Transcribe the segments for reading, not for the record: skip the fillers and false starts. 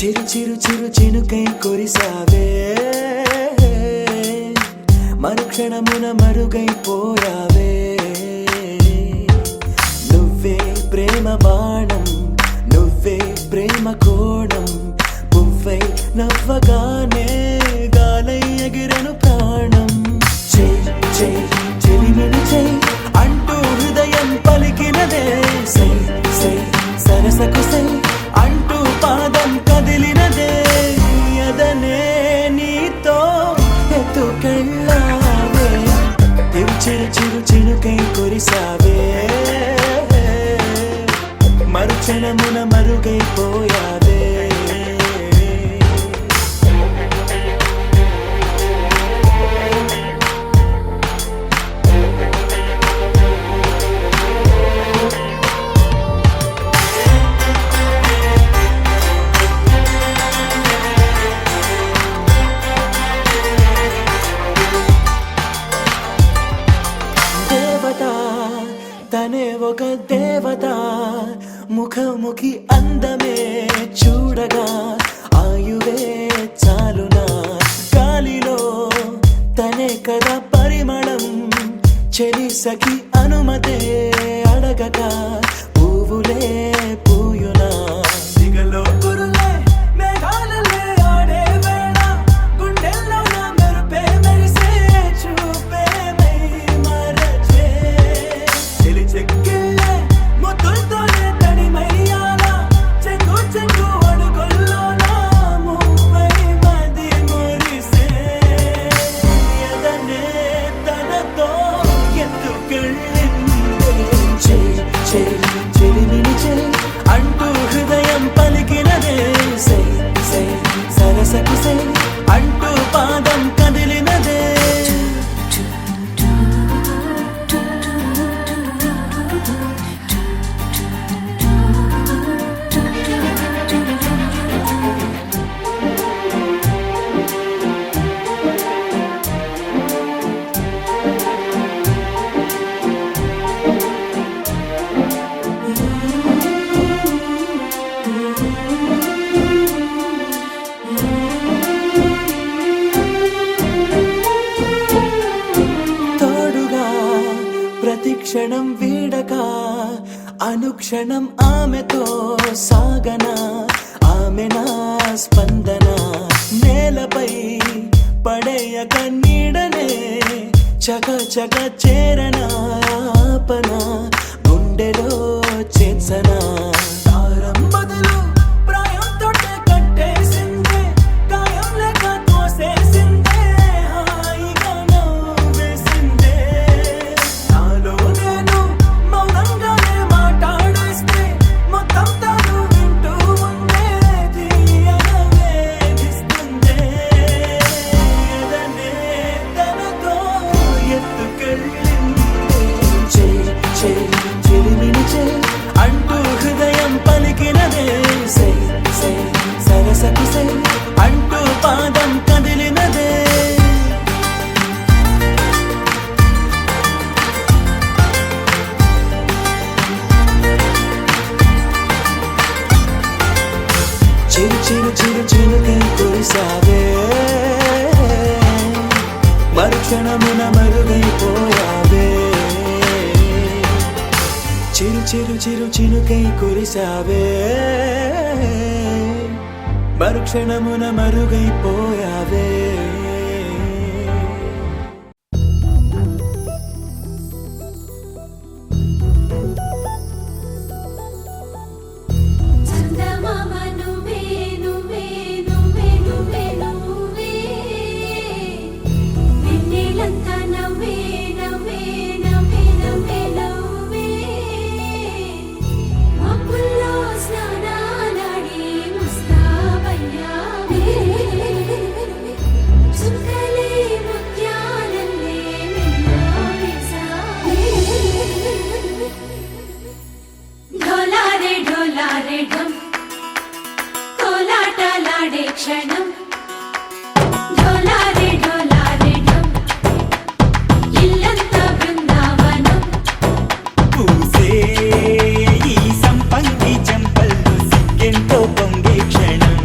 చిరు చిరు చిరు చినుకై కురిసావే మరుక్షణమున మరుగైపోయావే నువ్వే ప్రేమ బాణం నువ్వే ప్రేమ కోణం పువ్వై నవ్వగానే గాలై ఎగిరెను ప్రాణం చెయ్ చెయ్ చెలిమిని చెయ్ అంటూ హృదయం పలికినదే సై సై సరసకు సై అంటూ పాదం కదిలినదే అదనే నీతో ఎత్తుకెళ్ళావే చిరు చిరు చినుకై కురిసావే మరుక్షణమున మరుగైపోయావే తనే ఒక దేవత ముఖముఖి అందమే చూడగా ఆయువే చాలునా గాలిలో తనే కదా పరిమళం చెలి సఖి అనుమతే అడగక పువ్వులే పూయునా దిగలో కురులే మేఘాలలే ఆడే వేళ గుండెల్లో నా మెరుపే మెరిసే చూపే మై మరచే చెలి చెక్కిళ్ళే ముద్దులతోనే తడిమయ్యాల చెంగు చెంగు అడుగుల్లోన మువ్వై మది మురిసే ఎదనే తనతో ఎత్తుకెళ్ళిందే చెయ్ చెయ్ చెలిమిని చెయ్ అంటూ హృదయం పలికినదే సై సై సరసకు సై అంటూ పాదం కదిలినదే ప్రతిక్షణం వీడక అనుక్షణం ఆమెతో సాగన ఆమె నా స్పందన నేలపై పడేయక నీడనే చక చక చేరన ఆపన గుండెలో చేర్చన తారం బదులు ప్రాయం తోటే కట్టేసిందే గాయం లేక తోసేసిందే హాయిగా నవ్వేసిందే నాలో నేను మౌనంగానే మాట్లాడేస్తే మొత్తం తాను వింటూ ఉండే తీయగా వేధిస్తుందే ఎదనే తనతో ఎత్తుకెళ్ళిందే చెయ్ చెయ్ చెలిమిని చెయ్ అంటూ హృదయం పలికినదే సై సై సరసకు సై అంటూ పాదం కదిలినదే చిరు చిరు చిరు చినుకై కురిసావే మరుక్షణమున మరుగైపోయావే చిరు చిరు చిరు చినుకై కురిసావే మరుక్షణమున మరుగైపోయావే క్షణం పొంగే క్షణం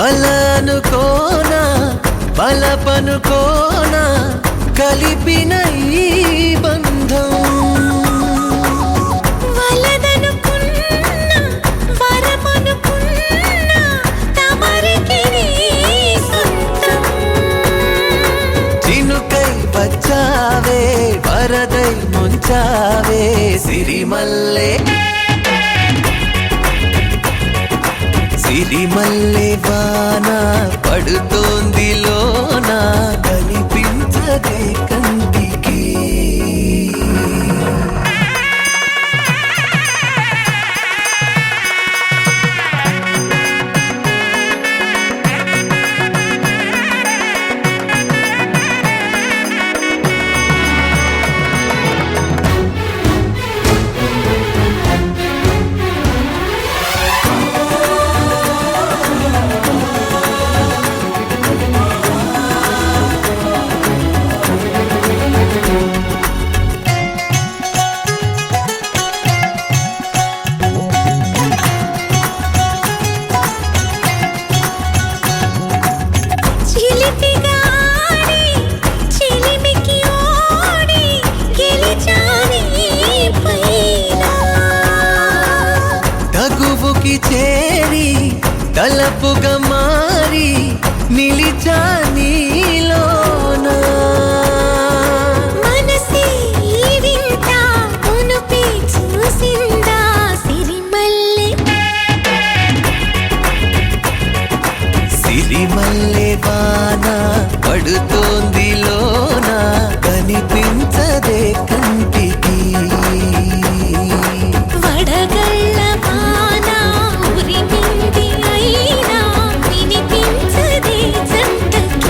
వలనుకోనా బలపనుకోనా కలిపిన ఈ బంధం వలదనుకున్నా వరమనుకున్నా తమరికి నీ సొంతం. చినుకై వచ్చావే వరదై ముంచావే సిరిమల్లె సిరిమల్లె వాన పడుతోంది లోన కనిపించదే కంటికి చిలిపిగా ఆడి చిలిమికి ఓడి గెలిచాని పైన. తగువుకి చేరి తలపుగా మారి నిలిచా నీలోన మనసే ఈ వింత కొనుపి చూసిందా సిరిమల్లె. సిరిమల్లె వాన పడుతోంది లోన కనిపించదే కంటికి వడగళ్ళ వాన ఉరిమింది అయినా వినిపించదే జంటకి.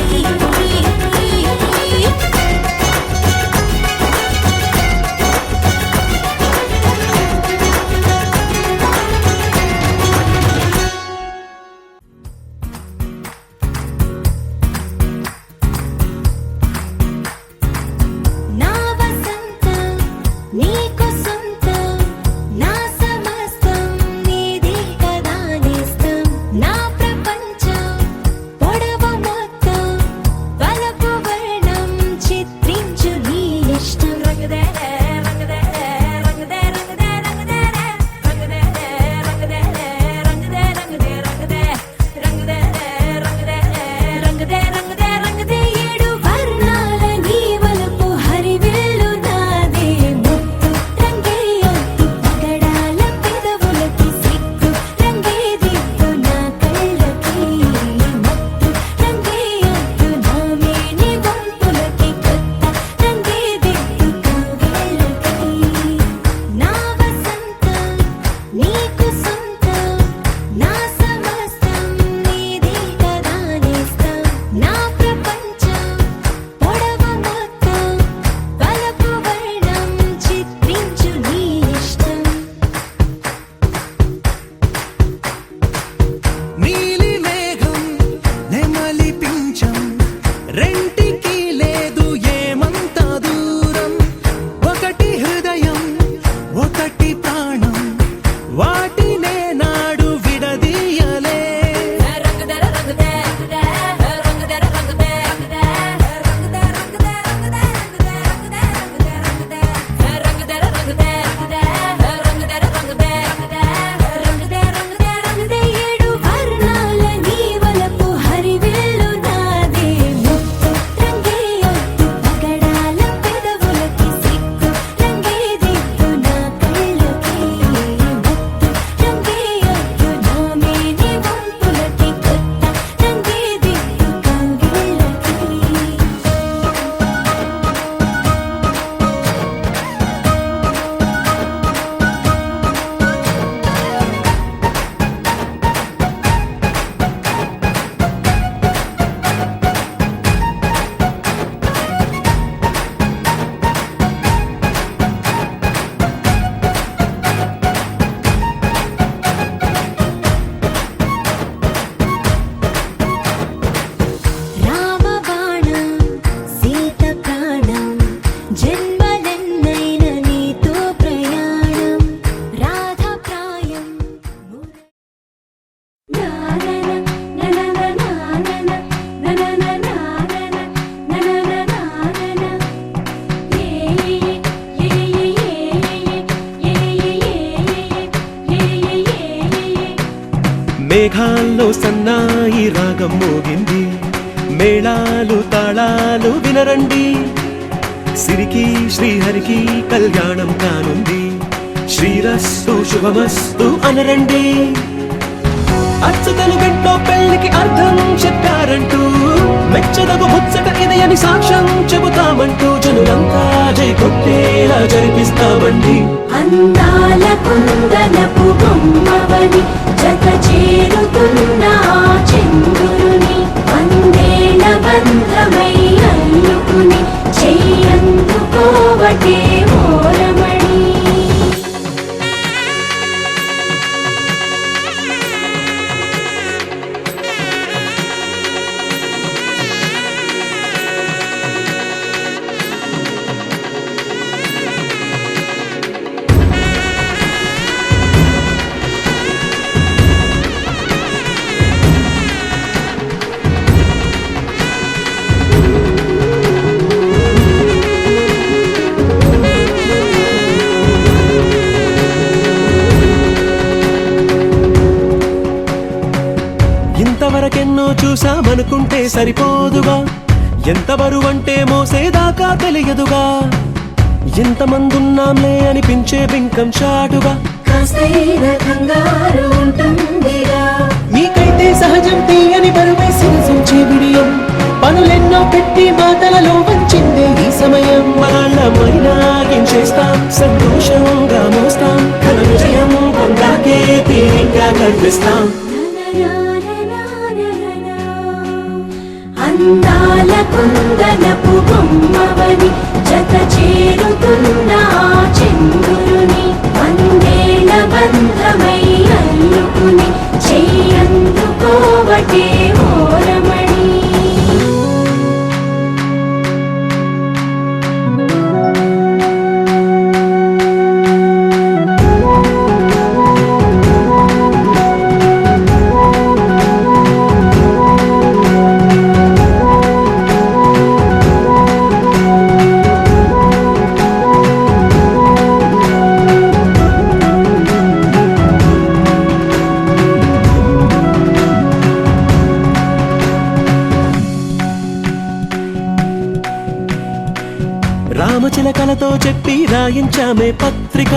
మేఘాల్లో సన్నాయి రాగం మోగింది, మేళాలు తాళాలు వినరండి, సిరికి శ్రీహరికి కళ్యాణం కానుంది, శ్రీరస్తు శుభమస్తు అనరండి. అచ్చతలు గంటో పెళ్లికి అర్థం చెప్పారంటూ, మెచ్చదగు ముచ్చట ఇదయని సాక్ష్యం చెబుతామంటూ, జనులంతా జై కొట్టేలా జరిపిస్తామండి. అందాల కుందనపు బొమ్మవని జత చేరుతున్న చంద్రుని, వందేల బంధమై అల్లుకుని చెయ్యందుకోవటే మోరమణి. ఇంతవరకెన్నో చూసామనుకుంటే సరిపోదుగా, ఎంత బరువంటే మోసేదాకా తెలియదుగా, ఎంతమందున్నాంలే అనిపించే బింకం చాటుగా, మీకైతే సహజం తీయని బరువై సిరసించే బిడియం, పనులెన్నో పెట్టి మాటలలో వంచిందే ఈ సమయం. వాళ్ళమైనా ఏం చేస్తాం, సంతోషంగా మోస్తాం, ఘన విజయం పొందాకే తీరిగ్గా కనిపిస్తాం. అందాల కుందనపు బొమ్మవని జత చేరుతున్న చంద్రుని, వందేల బంధమై అల్లుకుని చెయ్యందుకోవటే మోరమణి. రామచిలకలతో చెప్పి రాయించామే పత్రిక,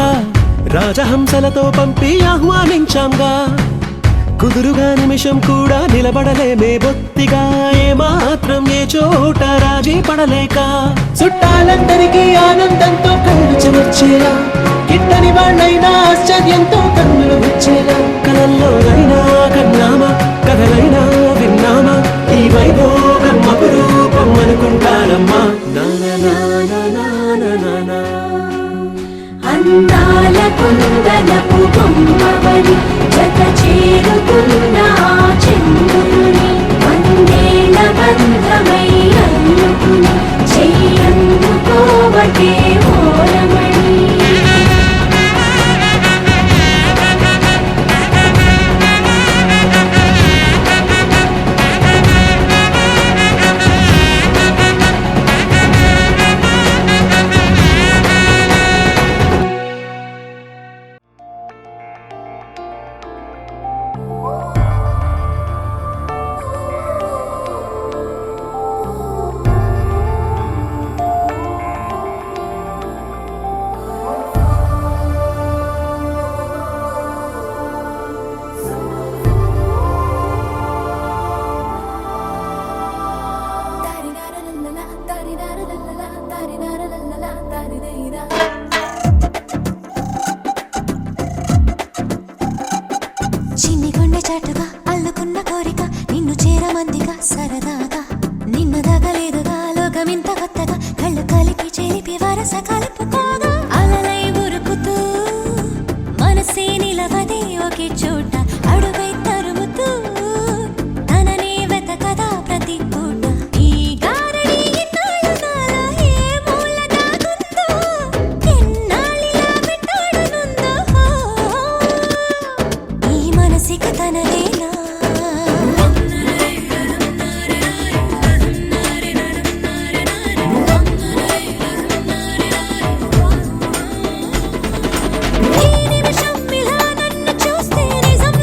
రాజహంసలతో పంపి ఆహ్వానించాంగా, కుదురుగా నిమిషం కూడా నిలబడలేమే బొత్తిగా, ఏ మాత్రం ఏ చోట రాజీ పడలేక, చుట్టాలందరికీ ఆనందంతో కళ్ళు చెమర్చేలా, కిట్టని వాళ్ళైనా ఆశ్చర్యంతో కన్నులు వచ్చేలా, కలల్లోనైనా కన్నామా కథలైనా విన్నామా, ఈ వైభోగం అపురూపం అనుకుంటానమ్మా. అందాల కుందనపు బొమ్మవని జత చేరుతున్న చంద్రుని, వందేల బంధమై అల్లుకుని చెయ్యందుకోవటే మోరమణి. చిన్ని గుండె చాటుగా అల్లుకున్న కోరిక, నిన్ను చేరమందిగా సరదాగా, నిన్న దాగలేదుగా లోకమింత కొత్తగా, కళ్ళు కలిపి చెలిపి వరస కలుపుకోగా, అలలై ఉరుకుతూ మనసే నిలవదే ఒకే చోట, అడుగై తరుముతూ తననే వెతకదా ప్రతి పూట, ఈ గారడి ఇన్నాళ్ళు నాలో ఏ మూల దాగుందో, ఎన్నాళ్ళిలా వెంటాడనుందో, ఈ మనసిక తనదేనా. ఈ నిమిషం ఇలా నన్ను చూస్తే నిజం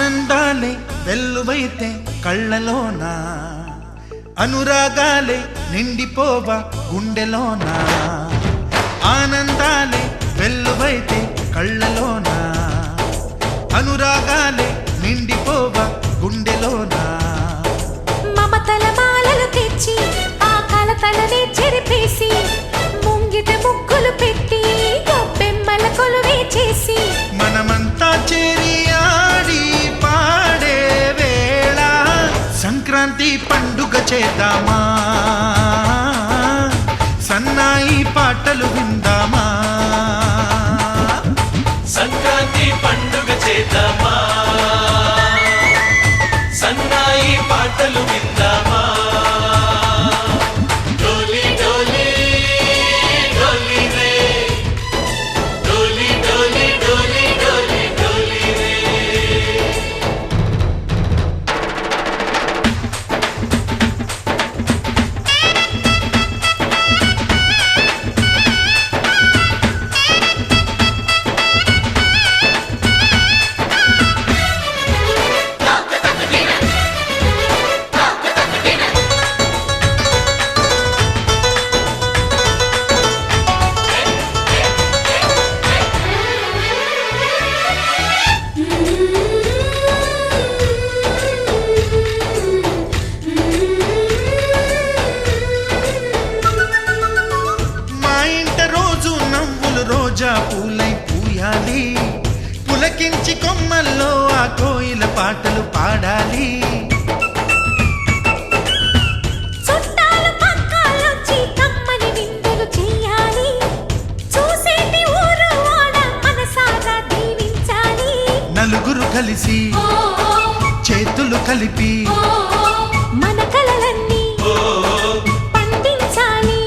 ఆనందాలే వెల్లువైతే కళ్ళలోనా, అనురాగాలే నిండిపోవా గుండెలోనా. ఆనందాలే వెల్లువైతే కళ్ళలోనా, అనురాగాలే నిండిపోవా గుండెలోనా. మమతల మాలలు తెచ్చి ఆ కలతలనే చెరిపేసి ముంగిట ముగ్గులు పెట్టి గొప్పెమ్మల కొలువే చేసి మనమంతా చేరి ఆడి పాడే వేళ సంక్రాంతి పండుగ చేద్దామా, సన్నాయి పాటలు విందామా. సంక్రాంతి పండుగ చేద్దామా, సన్నాయి పాటలు విందామా. డోలి డోలి డోలి రే, డోలి డోలి డోలి డోలి డోలి రే. మా ఇంట రోజు నవ్వులు రోజా పూలై పూయాలి, పులకించి కొమ్మల్లో ఆ కోయిల పాటలు పాడాలి. చుట్టాలు పక్కాలొచ్చి కమ్మని విందులు చెయ్యాలి, చూసేటి ఊరు వాడ మనసారా దీవించాలి. నలుగురు కలిసి చేతులు కలిపి మన కలలన్నీ పండించాలి.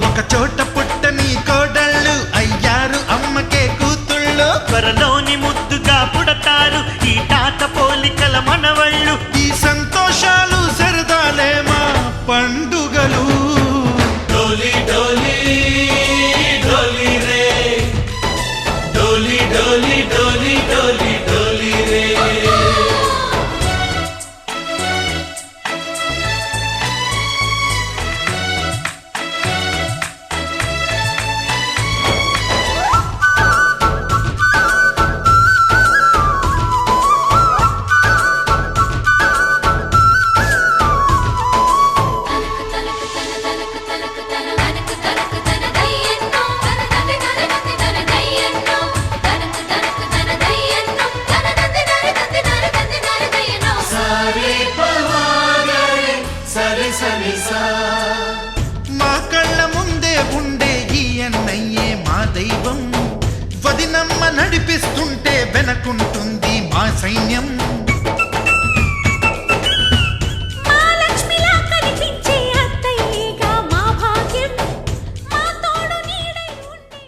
ఒక చోట పుట్టని కోడళ్ళు అయ్యారు అమ్మకే కూతుళ్ళు. త్వరలోని ముద్దుగా పుడతారు ఈ తాత పోలికల మనవళ్ళు. ఈ సంతోషాలు సరదాలే మా పండుగలు. డోలి డోలి డోలి రే, డోలి డోలి డోలి డోలి డోలి రే. సరి సరి సా. మా కళ్ళ ముందే ఉండే ఈ అన్నయ్యే మా దైవం. వదినమ్మ నడిపిస్తుంటే వెనకుంటుంది మా సైన్యం. మా లక్ష్మిలా కనిపించే అత్తయ్యేగా మా భాగ్యం, మా తోడు నీడై ఉండే.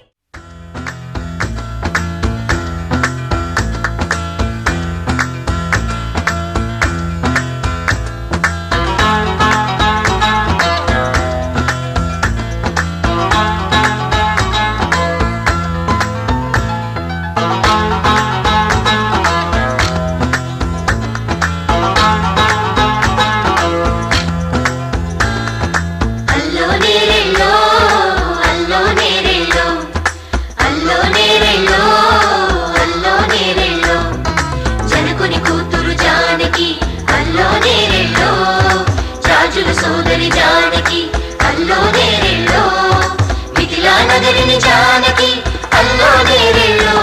అల్లో నేరెల్లో అల్లో నేరెల్లో అల్లో నేరెల్లో అల్లో నేరెల్లో జనకుని కూతురు జానకి అల్లో నేరెల్లో రాజుల సోదరి జానకి అల్లో నేరెల్లో మిథిలా నగరిని జానకి అల్లో నేరెల్లో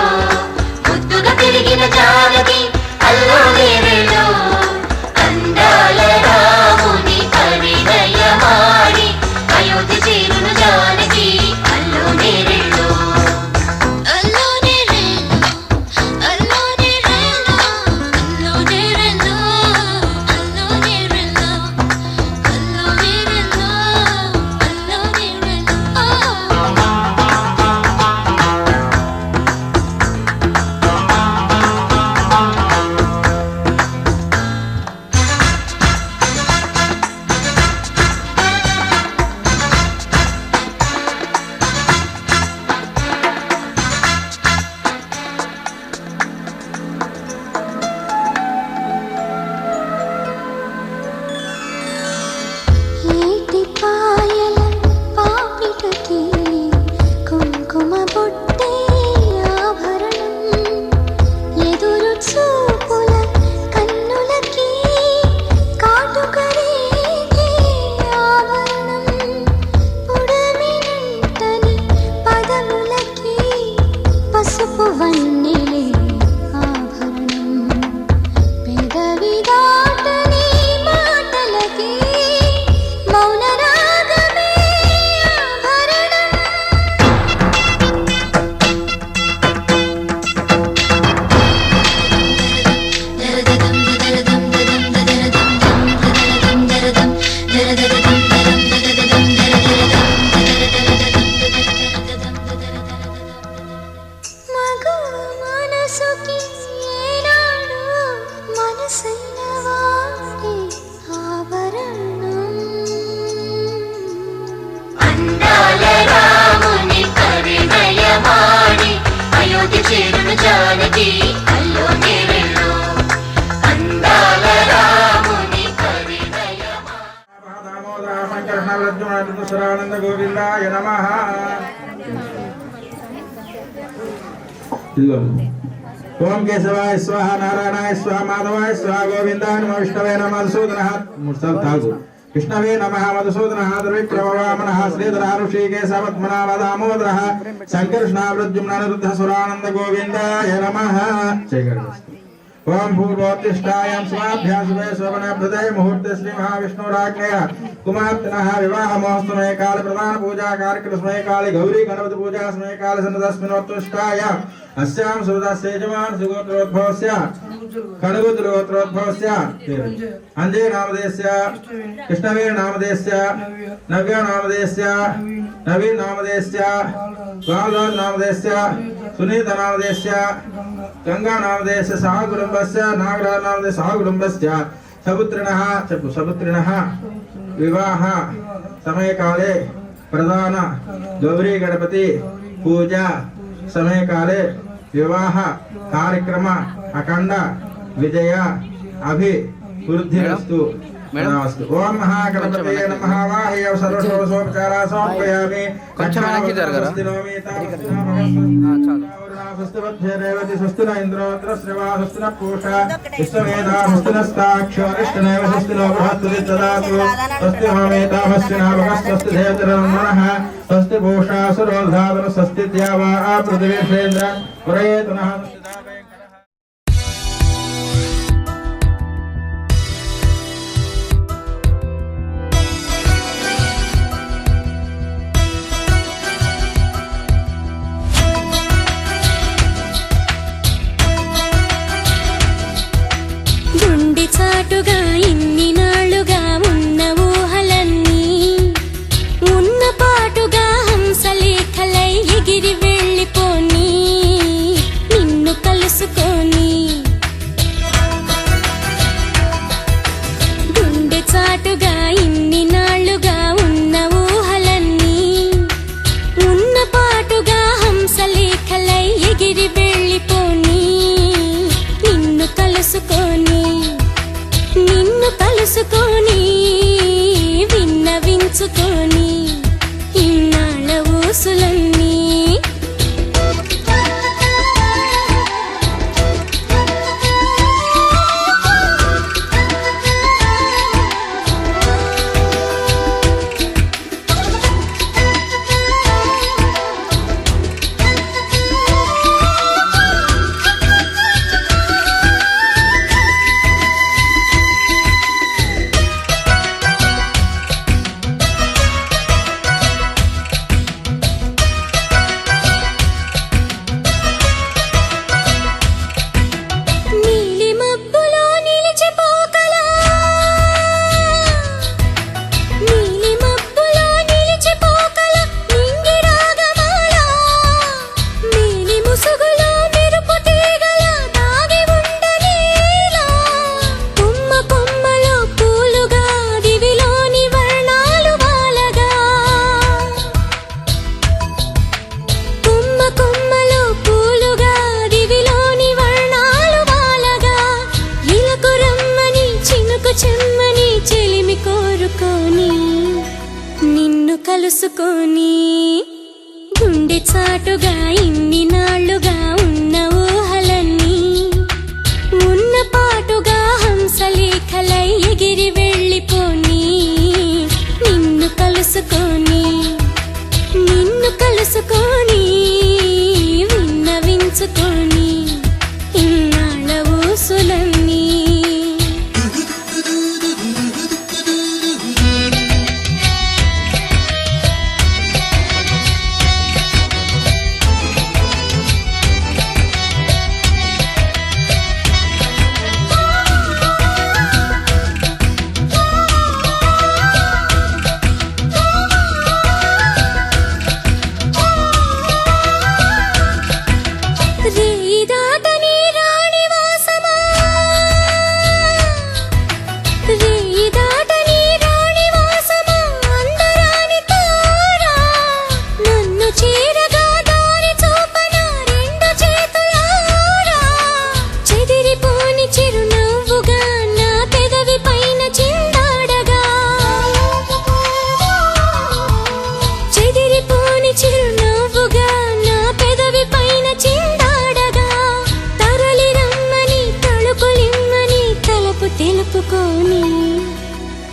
ముద్దుగా తిరిగిన జానకి అల్లో నేరెల్లో అందాల రాముని పరిణయమాడి అయోధ్య చేరును జానకి అల్లో నేరెల్లో. అల్లో నేరెల్లో అల్లో నేరెల్లో అల్లో నేరెల్లో అల్లో నేరెల్లో అల్లో నేరెల్లో అల్లో నేరెల్లో. సురానంద గోవిందాయ నమః. ఓం కేశవాయ స్వాహ నారాయణాయ స్వాహ మాధవాయ స్వాహ గోవిందాయ నమః. విష్ణవే నమః మధుసూదనః ముర్సల్ తాగు. విష్ణవే నమః మధుసూదనః త్రివిక్రమవామనః శ్రీధరః ఋషికేశవత్మనాభ దామోదరః సంకర్షణావృద్యుమ్న నిరుద్ధ సురానంద గోవిందాయ నమః. ఓం భూర్భోతిష్టాయాం స్వాభ్యాసువే శోభన హృదయ ముహూర్తే శ్రీ మహావిష్ణురాజ్ఞయ కుమార్తెనః వివాహ మహోత్సవే కాల ప్రధాన పూజా కార్యక్రమ సమయ కాళి గౌరీ గణపతి పూజా సమయ కాల సన్నదస్మినోత్తిష్టాయాం అస్యాం సుదస్య యజమాన్ సుగోత్రోద్భవస్య కణగుత్రోద్భవస్య అంజయ నామదేస్య కృష్ణవీర నామదేస్య నవ్య నామదేస్య నవీన్ నామదేస్య బాలరాజ్ నామదేస్య సునీత నామదేస్య గంగా నామదేస్య సహ కుటుంబస్య నాగరాజ్ నామదేస్య సహ కుటుంబస్య సపుత్రిణః చెప్పు సపుత్రిణః వివాహ సమయకాలే ప్రధాన గౌరీ గణపతి పూజ సమయకాలే వివాహ కార్యక్రమ అఖండ విజయ అభివృద్ధిరస్తు. ఓం మహాగణపతయే నమః. వాహ్య సర్వోపచారా సమర్పయామి. కొంచెం వెనక్కి జరగరా? స్వస్తి స్వస్తి ఇంద్రోత్ర శ్రీవా స్వస్తి పూష విశ్వవేదా స్వస్తినస్తాక్షరిష్టనేవ స్వస్తినో బృహత్తుది తదాతు స్వస్తి హోమేతామస్తి నామః స్వస్తి దేవతరమణః స్వస్తి భూషాసురోధావన స్వస్తి ద్యావా పృథివీషేంద్ర పురేతునః. గుండె చాటుగా ఇన్ని నాళ్ళుగా ఉన్న ఊహలన్నీ ఉన్న పాటుగా హంసలేఖలై ఎగిరి వెళ్ళిపోని నిన్ను కలుసుకొని. గుండె చాటుగా ఇన్ని నాళ్ళుగా ఉన్న ఊహలన్నీ ఉన్న పాటుగా హంసలేఖలై ఎగిరి వెళ్ళిపోని నిన్ను కలుసుకొని విన్నవించుకొని ఇన్నాళ్ళ ఊసులన్నీ. నీలి మబ్బులో నిలిచిపోకలా నీలి మబ్బులో నిలిచిపోకలా నింగి రాగమాలా నీలి ముసుగులో మెరుపు తీగలా దాగి ఉండలేలా. కొమ్మ కొమ్మలో పూలుగా దివిలోని వర్ణాలు వాలగా కొమ్మ కొమ్మలో పూలుగా దివిలోని వర్ణాలు వాలగా ఇలకు రమ్మని చినుకు చెమ్మని చెలిమి కోరుకొని నిన్ను కలుసుకొని. గుండె చాటుగా ఇన్ని నాళ్ళుగా ఉన్న ఊహలన్నీ ఉన్న పాటుగా హంసలేఖలై ఎగిరి వెళ్ళిపోని నిన్ను కలుసుకొని విన్నవించుకొని ఇన్నాళ్ళ ఊసులన్నీ.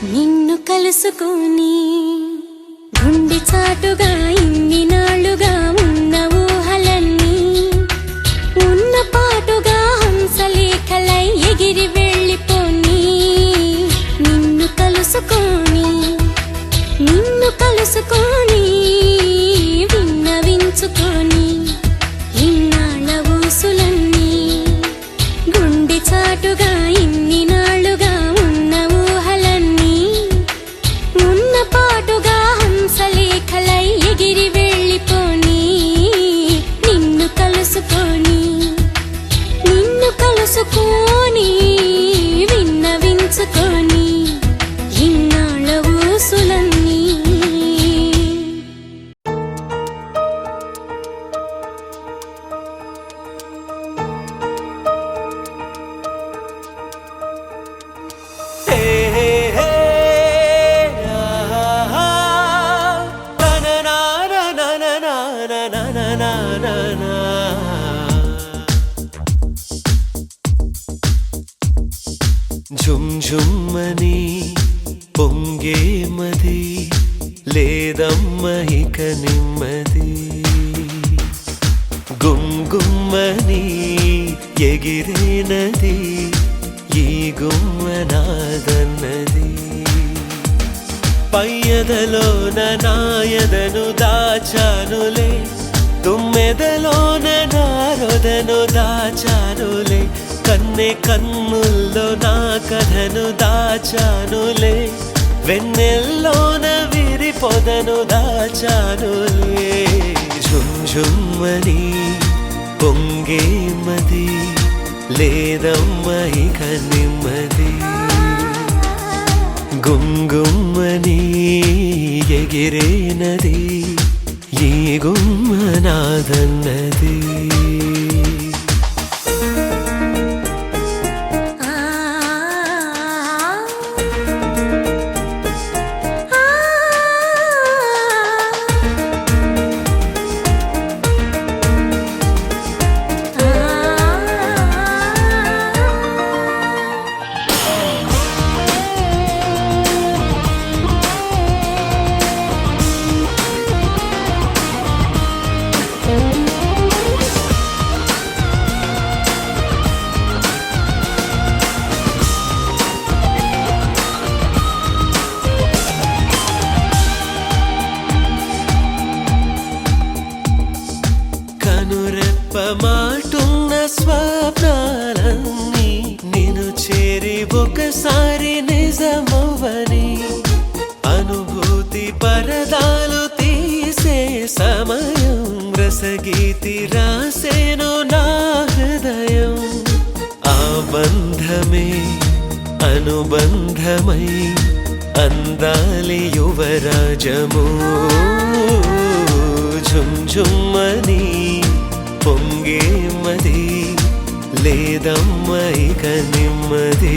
నిన్ను కలుసుకొని గుండె చాటుగా ఇన్ని నాళ్ళుగా ఉన్న ఊహలన్నీ ఉన్న పాటుగా హంసలేఖలై ఎగిరి వెళ్ళిపోని నిన్ను కలుసుకొని విన్నవించుకొని ఇన్నాళ్ళ ఊసులన్నీ గుండె చాటుగా ఇన్ని నాళ్ళుగా ఉన్న ఊహలన్నీ ఉన్న పాటుగా హంసలేఖలై ఎగిరి వెళ్ళిపోని నిన్ను కలుసుకొని విన్నవించుకొని ఇన్నాళ్ళ ఊసులన్నీ ఝుమ్ఝుమ్మని పొంగే మది లేదమ్మ ఇక నెమ్మది గుమ్గుమ్మని ఎగిరేనది ఈ గుమ్మనాదన్నది పయ్యదలోన నాయదను దాచానులే తుమ్మెదలోన నారొదను దాచానులే కన్నె కన్నుల్లో నా కథను దాచానులే వెన్నెల్లోన విరిపొదను దాచానులే ఝుమ్ఝుమ్మని పొంగే మది లేదమ్మ ఇక నెమ్మది గుమ్గుమ్మని ఎగిరేనది ఈ గుమ్మనాదన్నది మాటున్న స్వప్నాలన్నీ నిన్ను చేరి ఒకసారి నిజమవ్వని అనుభూతి పరదాలు తీసే సమయం రసగీతి రాసేను నా హృదయం ఆ బంధమే అనుబంధమై అందాలి యువరాజము ఝుమ్ఝుమ్మని పొంగే మది లేదమ్మ ఇక నెమ్మది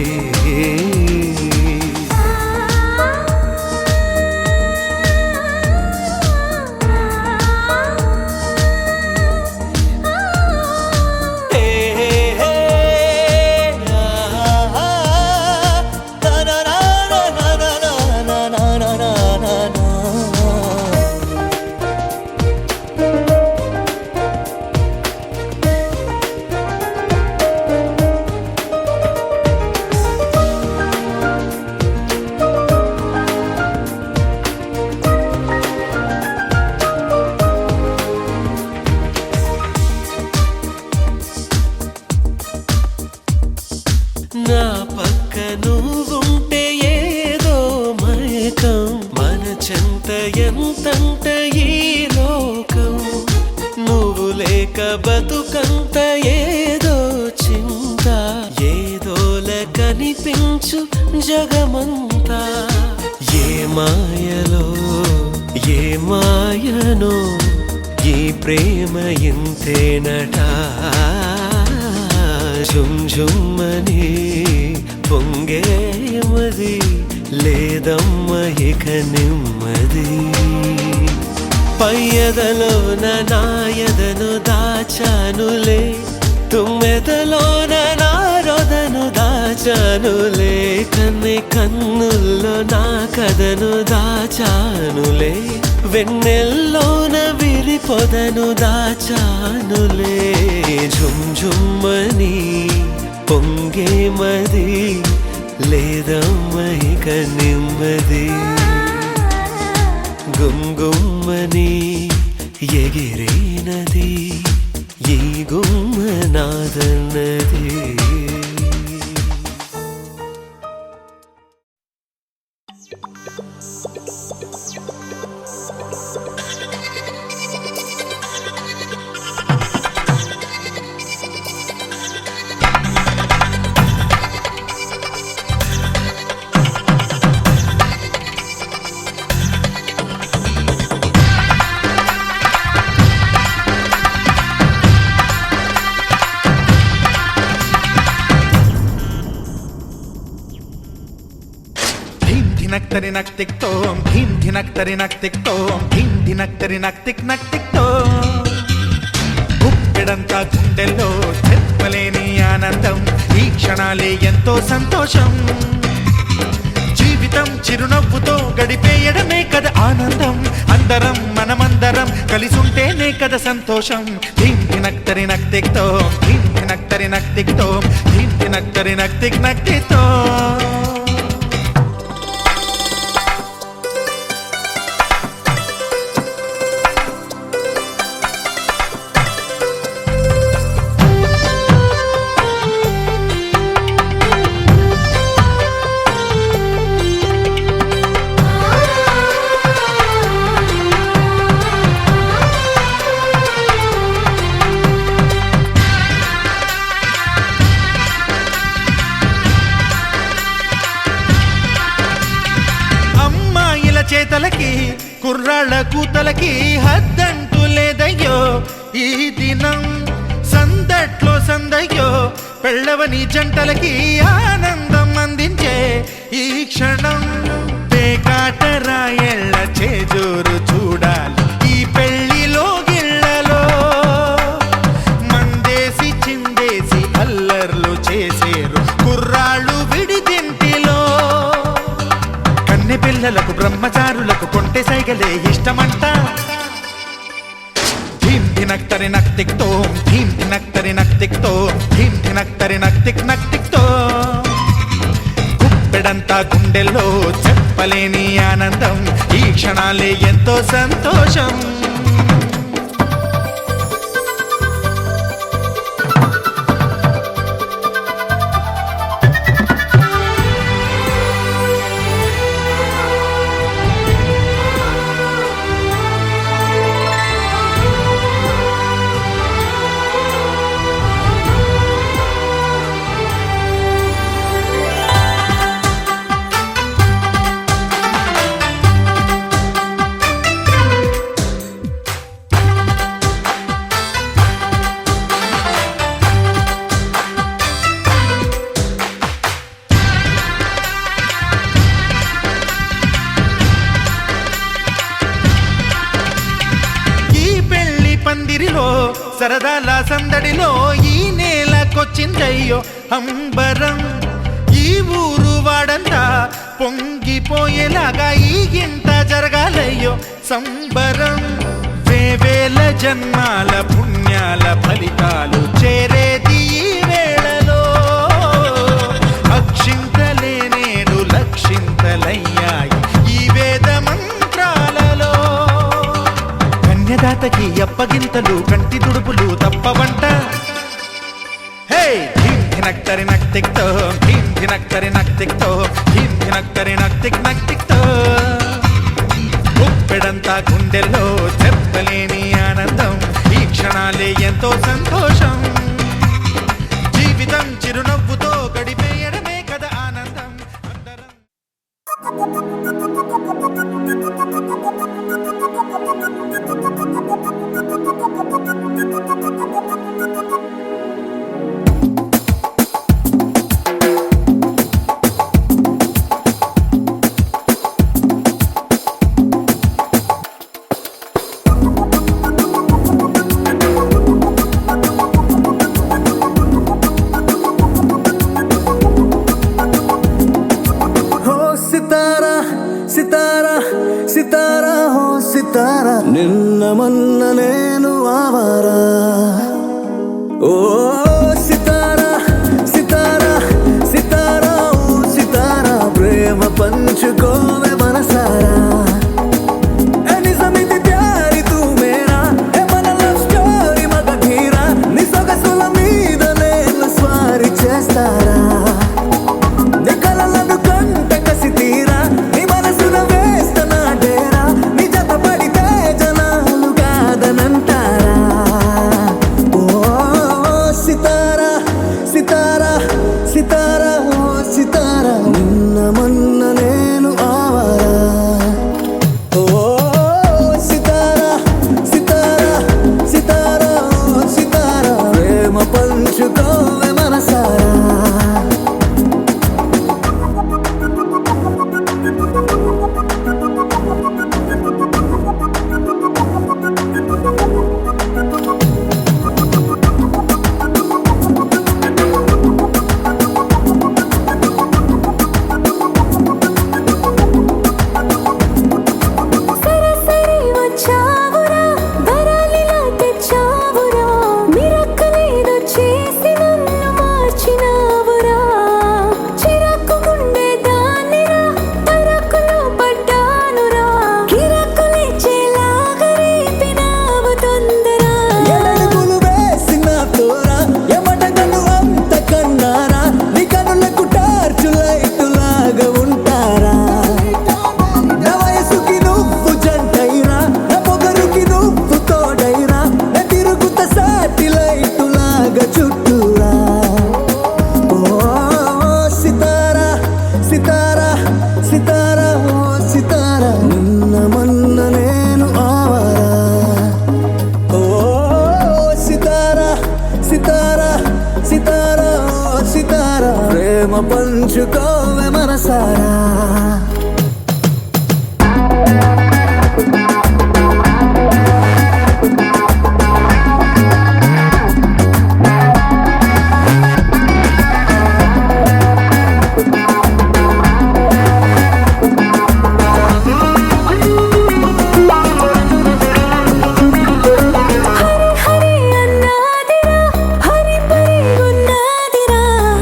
నా పక్క నువ్వుంటే ఏదో మైకం మన చెంత ఎంతంట ఈ లోకం నువ్వు లేక బతుకంత ఏదో చింత ఏదోల కనిపించు జగమంతా ఏ మాయలో ఏ మాయనో ఈ ప్రేమ ఇంతేనట ఝుమ్ఝుమ్మని పొంగే మది లేదమ్మ ఇక నెమ్మది పయ్యదలోన నాయదను దాచానులే తుమ్మెదలోన నారొదను దాచానులే కన్నే కన్నుల్లో నా కథను దాచానులే వెన్నెల్లోన విరి పొదను దాచానులే ఝుమ్ఝుమ్మని పొంగే మది లేదమ్మయిక నెమ్మది గుమ్గుమ్మని ఎగిరేనది ఈ గుమ్మ నాదన్నది ధినక్తరి నక్తిక్తోం ధీం ధినక్తరి నక్తిక్తోం ధీం ధినక్తరి నక్తిక్తో గుప్పెడంతా గుండెల్లో చెప్పలేని ఆనందం ఈ క్షణాలే ఎంతో సంతోషం జీవితం చిరునవ్వుతో గడిపేయడమే కదా ఆనందం అందరం మనమందరం కలిసుంటేనే కదా సంతోషం ధీం ధినక్తరి నక్తిక్తోం ధీం ధినక్తరి నక్తిక్తోం ధీం ధినక్తరి నక్తిక్తో చేతలకి కుర్రాళ్ళ కూతలకి హద్దంటూ లేదయ్యో ఈ దినం సందట్లో సందయ్యో పెళ్ళవని జంటలకి ఆనందం అందించే ఈ క్షణం పేకాటరాయళ్ళ చేజోరు చూడాలి ఈ పెళ్లిలో గిళ్ళలో మందేసి చిందేసి అల్లర్లు చేసేరు కుర్రాళ్ళు విడిదింటిలో పిల్లలకు బ్రహ్మచారులకు కొంటె సైగలే ఇష్టమంట ధీం ధినక్తరి నక్తిక్తోం ధీం ధినక్తరి నక్తిక్తోం ధీం ధినక్తరి నక్తిక్తో గుప్పెడంతా గుండెల్లో చెప్పలేని ఆనందం ఈ క్షణాలే ఎంతో సంతోషం సరదాల సందడిలో ఈ నేలకొచ్చిందయ్యో అంబరం ఈ ఊరు వాడంతా పొంగిపోయేలాగా ఈ గింత జరగాలయ్యో సంబరం వేవేల జన్మాల పుణ్యాల ఫలితాలు చేరేది ఈ వేళలో అక్షింతలే నేడు లక్షింతలయ్యాయి ఈ వేద మంత్రాలలో కన్యదాతకి అప్పగింతలు కంటి దుడుపులు తప్పవంట హే ధీం ధినక్తరి నక్తిక్తో ధీం ధినక్తరి నక్తిక్తో ధీం ధినక్తరి నక్తిక్తో గుప్పెడంతా గుండెల్లో చెప్పలేని ఆనందం ఈ క్షణాలే ఎంతో సంతోషం జీవితం చిరునవ్వుతో గడిపేయడమే కదా ఆనందం అందరం సితారా నిన్న మొన్న నేను ఆవారా ఓ సితారా సితారా సితారా ఓ సితారా ప్రేమ పంచుకోవే మనసారా నిజమిది ప్యారి తూ మేరా మన లవ్ స్టోరీ మగ ధీరా నీ సొగసుల మీద నేను స్వారీ చేస్తారా నీ కలలను కంట కసి తీరా నీ మనసున వేస్తనా డేరా నీ జత పడితే జనాలు కాదనంటారా ఓ సితారా సితారా సితారా ఓ సితారా నిన్న మొన్న నేను ఆవారా ఓ సితారా సితారా సితారా ఓ సితారా ప్రేమ పంచుకోవే మనసారా సరసరి వచ్చావురా వరాలిలా తెచ్చావురా మిరక్కలేదో చేసి నన్ను మార్చినావురా చిరాకు గుండె దానిరా తరకులో పడ్డానురా కిరకులిచ్చేలాగా రేపినావు తొందర ఎడడుగులు వేసిన తోరా ఎమటగను అంత కన్నారా నీ కనులకు టార్చు లైటులాగా ఉంటారా నా వయసుకి నువ్వు జంటైరా నా పొగరుకి నువ్వు తోడైరా నా తిరుగుత సాటిలైటులాగా చుట్టూరా ఓ సితారా సితారా సితారా ఓ సితారా నిన్న మొన్న నేను ఆవారా ఓ సితారా సితారా సితారా ఓ సితారా ప్రేమ పంచుకోవే మనసారా హరి హరి అన్నాదిరా హరి పరి ఉన్నదిరా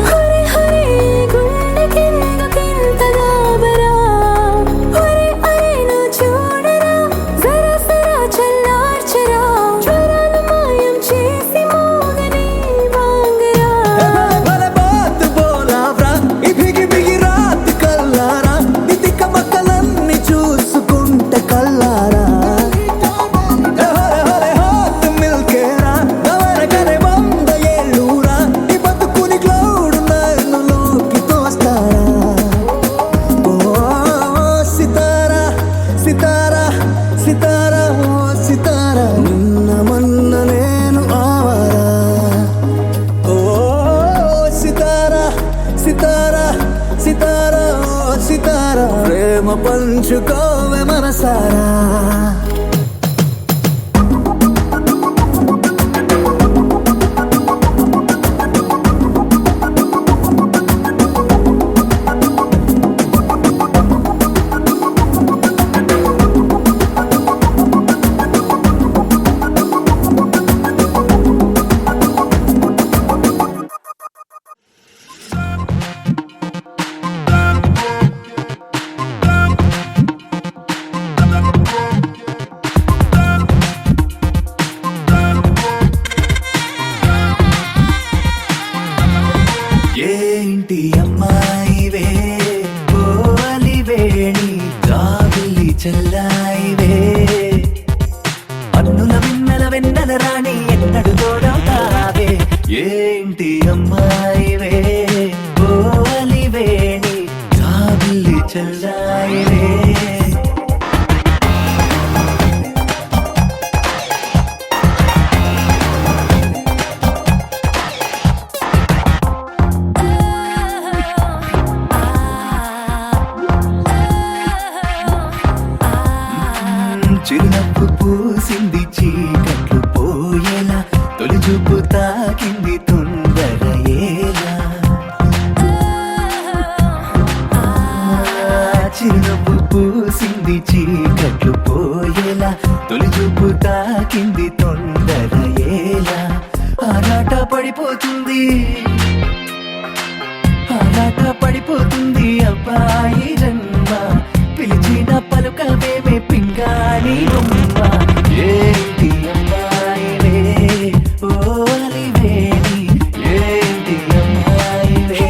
హరి హరి గుండెకెందుకింత గాబరా హరి అరేను చూడరా జరా సరా చల్లార్చరా జ్వరాలు మాయం చేసి మోగని వాంగరా భలే బాత్ బోలావ్రా ఈ బిగి బిగి రాత్ కల్లారా నీ తిక్క మక్కలన్నీ చూసుకుంటే కల్లారా హరే హరే హాత్ మిల్కేరా నవరకనే 100 ఏళ్ళూరా నీ బతుకుని క్లౌడ్ నన్నులోకి తోస్తారా ఓ సితారా సితారా సితారా ఓ సితారా నిన్న మొన్న నేను ఆవారా ఓ సితారా సితారా సితారా ఓ సితారా ప్రేమ పంచుకోవే మనసారా ఏంటి అమ్మాయివే పోలివేణి కాబిలి చెల్లాయివే అన్నుల వెన్నెల వెన్నెల రాణి ఎన్నడు తోడవుతావే ఏంటి అమ్మాయివే పోలివేణి కాబిలి చెల్లాయివే చిరునవ్వు పూసింది చీకట్లు పోయేలా తొలి చూపు తాకింది తొందర ఏలా చిరునవ్వు పూసింది చీకట్లు పోయేలా తొలి చూపు తాకింది తొందర ఏలా ఆరాట పడిపోతుంది ఆరాట పడిపోతుంది అబ్బాయి జన్మ పిలిచిన పలుకవేమే పింగాణి బొమ్మ ఏంటి అమ్మాయివే ఓ అలివేణి ఏంటి అమ్మాయివే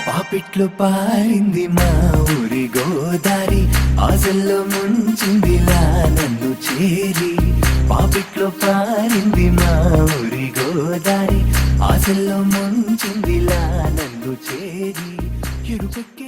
పాపిట్లో పారింది మా ఊరి గోదారి ఆశల్లో ముంచిందిలా నన్ను చేరి పాపిట్లో పారింది మా ఊరి గోదారి ఆశల్లో ముంచిందిలా నన్ను చేరి ఎరుపెక్కి